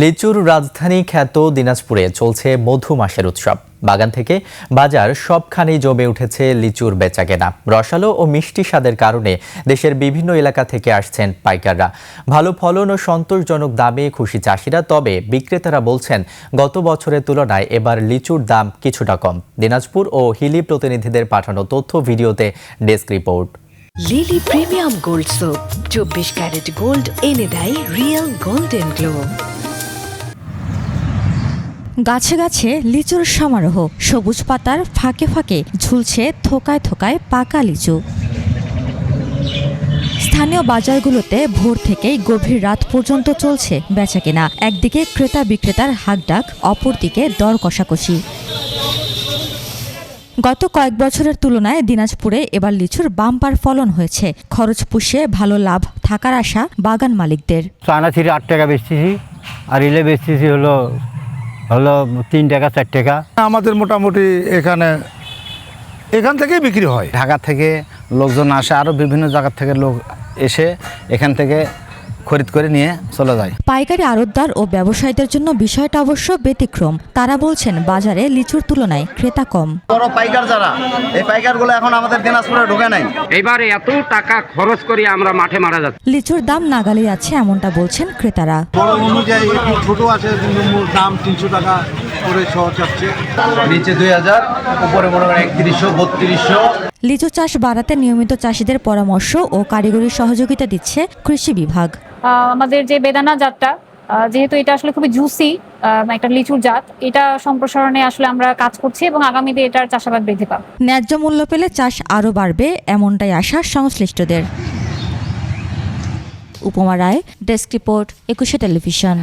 লিচুর রাজধানী খ্যাত দিনাজপুরে চলছে মধু মাসের উৎসব। বাগান থেকে বাজার সবখানেই জমে উঠেছে লিচুর বেচাকেনা। রসালো ও মিষ্টি স্বাদের কারণে দেশের বিভিন্ন এলাকা থেকে আসছেন পাইকাররা। ভালো ফলন ও সন্তোষজনক দামে খুশি চাষিরা। তবে বিক্রেতারা বলছেন গত বছরের তুলনায় এবার লিচুর দাম কিছুটা কম। দিনাজপুর ও হিলি প্রতিনিধিদের পাঠানো তথ্য ভিডিওতে desk report. Lily premium gold soap 24 carat gold এনে দেয় রিয়েল গোল্ডেন গ্লো। গাছে গাছে লিচুর সমারোহ, সবুজ পাতার ফাঁকে ফাঁকে ঝুলছে থোকায় থোকায় পাকা লিচু। স্থানীয় বাজারগুলোতে ভোর থেকেই গভীর রাত পর্যন্ত চলছে বেচাকেনা। একদিকে ক্রেতা বিক্রেতার হাকডাক, অপরদিকে দর কষাকষি। গত কয়েক বছরের তুলনায় দিনাজপুরে এবার লিচুর বাম্পার ফলন হয়েছে। খরচ পুষিয়ে ভালো লাভ থাকার আশা বাগান মালিকদের। চায়না ছিঁড়ে 8 টাকা বেচতেছি, আর ইলে বেচতেছি হলো 3 টাকা 4 টাকা। আমাদের মোটামুটি এখান থেকেই বিক্রি হয়। ঢাকা থেকে লোকজন আসে, আরও বিভিন্ন জায়গা থেকে লোক এসে এখান থেকে খরিদ করে নিয়ে চলে যায়। পাইকারি আড়তদার ও ব্যবসায়ীদের জন্য বিষয়টা অবশ্য ব্যতিক্রম। তারা বলছেন বাজারে লিচুর তুলনায় ক্রেতা কম। বড় পাইকার যারা, এই পাইকারগুলো এখন আমাদের দিনাজপুরে ঢোকে নাই। এবারে এত টাকা খরচ করে আমরা মাঠে মারা যাচ্ছি। লিচুর দাম নাগালেই আছে এমনটা বলছেন ক্রেতারা। বড় অনুযায়ী একটু ছোট আছে, দাম 300 টাকা করে সহ যাচ্ছে। নিচে 2000, উপরে মনে করেন 3100, 3200। লিচু চাষ বাড়াতে নিয়মিত চাষিদের পরামর্শ ও কারিগরি সহযোগিতা দিচ্ছে কৃষি বিভাগ। আমাদের যে বেদানা জাতটা, যেহেতু এটা আসলে খুবই জুসি একটা লিচুর জাত, এটা সম্প্রসারণে আসলে আমরা কাজ করছি এবং আগামীতে এটার চাষাবাদ বৃদ্ধি পাবে। ন্যায্য মূল্য পেলে চাষ আরও বাড়বে, এমনটাই আশা সংশ্লিষ্টদের। উপমা রায়, ডেস্ক রিপোর্ট, 21 টেলিভিশন।